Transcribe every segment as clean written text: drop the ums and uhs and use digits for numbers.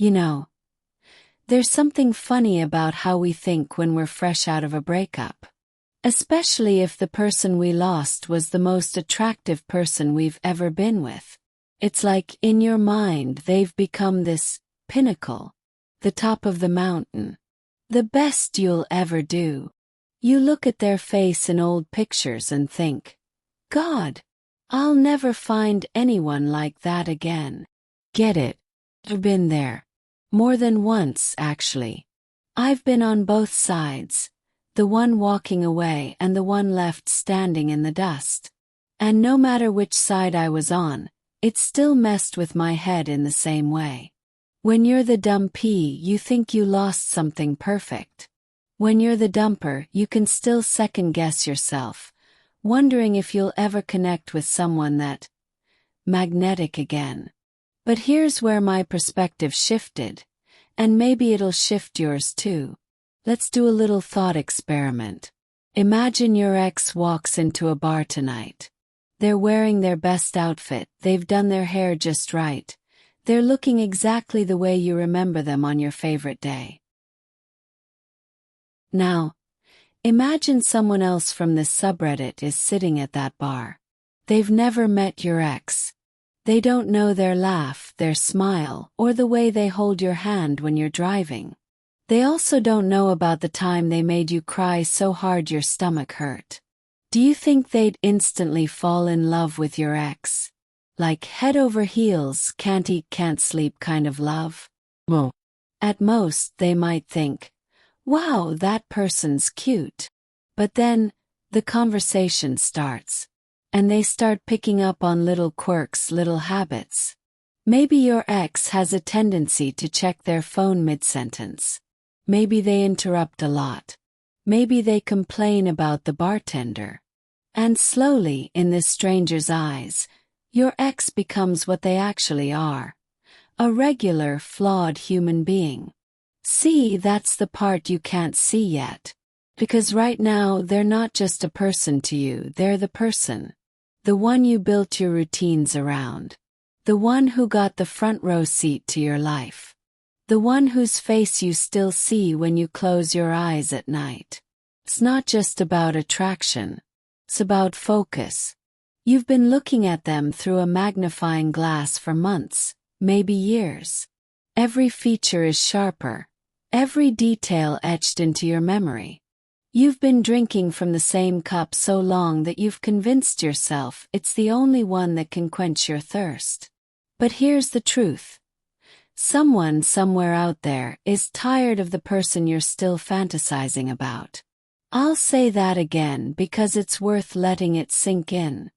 You know, there's something funny about how we think when we're fresh out of a breakup. Especially if the person we lost was the most attractive person we've ever been with. It's like, in your mind, they've become this pinnacle, the top of the mountain, the best you'll ever do. You look at their face in old pictures and think, God, I'll never find anyone like that again. Get it? I've been there. More than once, actually. I've been on both sides, the one walking away and the one left standing in the dust. And no matter which side I was on, it still messed with my head in the same way. When you're the dumpee, you think you lost something perfect. When you're the dumper, you can still second-guess yourself, wondering if you'll ever connect with someone that magnetic again. But here's where my perspective shifted, and maybe it'll shift yours too. Let's do a little thought experiment. Imagine your ex walks into a bar tonight. They're wearing their best outfit, they've done their hair just right. They're looking exactly the way you remember them on your favorite day. Now, imagine someone else from this subreddit is sitting at that bar. They've never met your ex. They don't know their laugh, their smile, or the way they hold your hand when you're driving. They also don't know about the time they made you cry so hard your stomach hurt. Do you think they'd instantly fall in love with your ex? Like head over heels, can't eat, can't sleep kind of love? No. At most, they might think, wow, that person's cute. But then, the conversation starts. And they start picking up on little quirks, little habits. Maybe your ex has a tendency to check their phone mid-sentence. Maybe they interrupt a lot. Maybe they complain about the bartender. And slowly, in this stranger's eyes, your ex becomes what they actually are. A regular, flawed human being. See, that's the part you can't see yet. Because right now, they're not just a person to you, they're the person. The one you built your routines around. The one who got the front row seat to your life. The one whose face you still see when you close your eyes at night. It's not just about attraction. It's about focus. You've been looking at them through a magnifying glass for months, maybe years. Every feature is sharper. Every detail etched into your memory. You've been drinking from the same cup so long that you've convinced yourself it's the only one that can quench your thirst. But here's the truth. Someone somewhere out there is tired of the person you're still fantasizing about. I'll say that again because it's worth letting it sink in.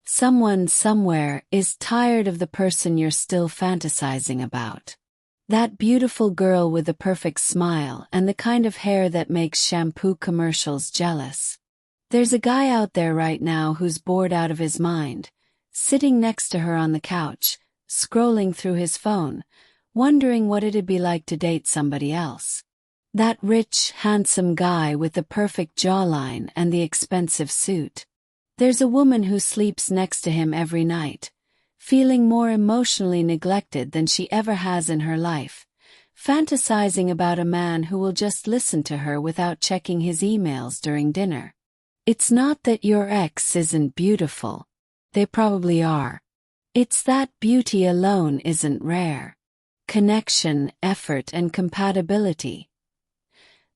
Someone somewhere is tired of the person you're still fantasizing about. That beautiful girl with the perfect smile and the kind of hair that makes shampoo commercials jealous. There's a guy out there right now who's bored out of his mind, sitting next to her on the couch, scrolling through his phone, wondering what it'd be like to date somebody else. That rich, handsome guy with the perfect jawline and the expensive suit. There's a woman who sleeps next to him every night, feeling more emotionally neglected than she ever has in her life, fantasizing about a man who will just listen to her without checking his emails during dinner. It's not that your ex isn't beautiful. They probably are. It's that beauty alone isn't rare. Connection, effort, and compatibility.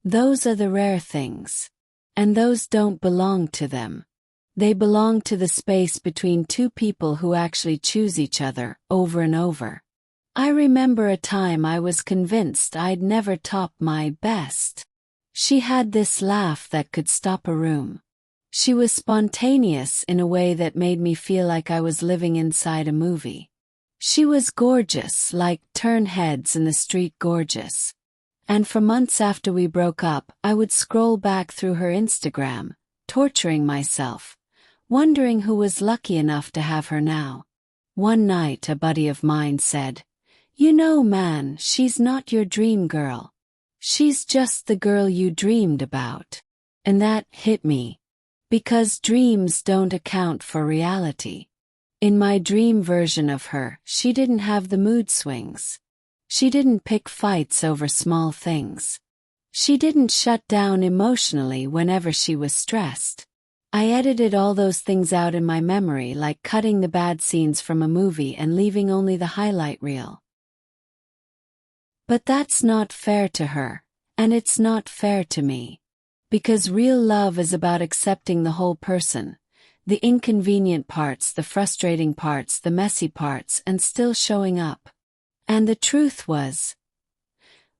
Those are the rare things. And those don't belong to them. They belong to the space between two people who actually choose each other, over and over. I remember a time I was convinced I'd never top my best. She had this laugh that could stop a room. She was spontaneous in a way that made me feel like I was living inside a movie. She was gorgeous, like turn heads in the street gorgeous. And for months after we broke up, I would scroll back through her Instagram, torturing myself, wondering who was lucky enough to have her now. One night a buddy of mine said, "You know, man, she's not your dream girl. She's just the girl you dreamed about." And that hit me. Because dreams don't account for reality. In my dream version of her, she didn't have the mood swings. She didn't pick fights over small things. She didn't shut down emotionally whenever she was stressed. I edited all those things out in my memory, like cutting the bad scenes from a movie and leaving only the highlight reel. But that's not fair to her, and it's not fair to me. Because real love is about accepting the whole person, the inconvenient parts, the frustrating parts, the messy parts, and still showing up. And the truth was,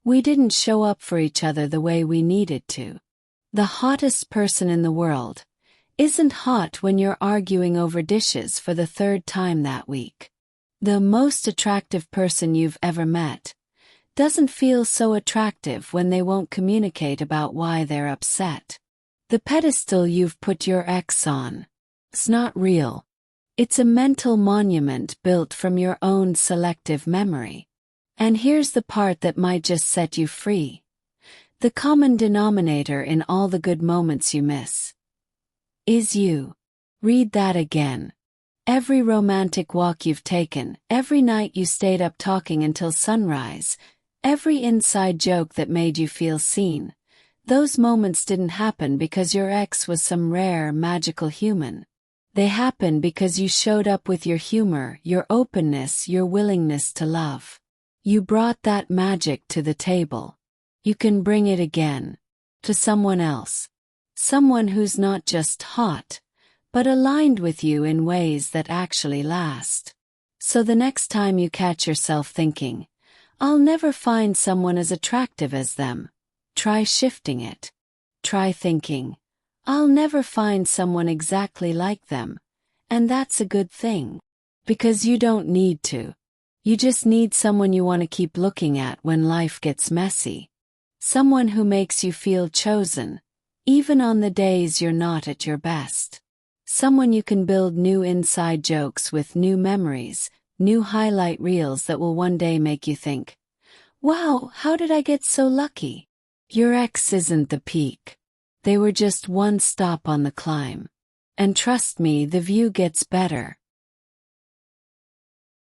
we didn't show up for each other the way we needed to. The hottest person in the world isn't hot when you're arguing over dishes for the third time that week. The most attractive person you've ever met doesn't feel so attractive when they won't communicate about why they're upset. The pedestal you've put your ex on, it's not real. It's a mental monument built from your own selective memory. And here's the part that might just set you free. The common denominator in all the good moments you miss is you. Read that again. Every romantic walk you've taken, every night you stayed up talking until sunrise, every inside joke that made you feel seen, those moments didn't happen because your ex was some rare, magical human. They happened because you showed up with your humor, your openness, your willingness to love. You brought that magic to the table. You can bring it again. To someone else. Someone who's not just hot, but aligned with you in ways that actually last. So the next time you catch yourself thinking, I'll never find someone as attractive as them, try shifting it. Try thinking, I'll never find someone exactly like them, and that's a good thing. Because you don't need to. You just need someone you want to keep looking at when life gets messy. Someone who makes you feel chosen, even on the days you're not at your best. Someone you can build new inside jokes with, new memories, new highlight reels that will one day make you think, wow, how did I get so lucky? Your ex isn't the peak. They were just one stop on the climb. And trust me, the view gets better.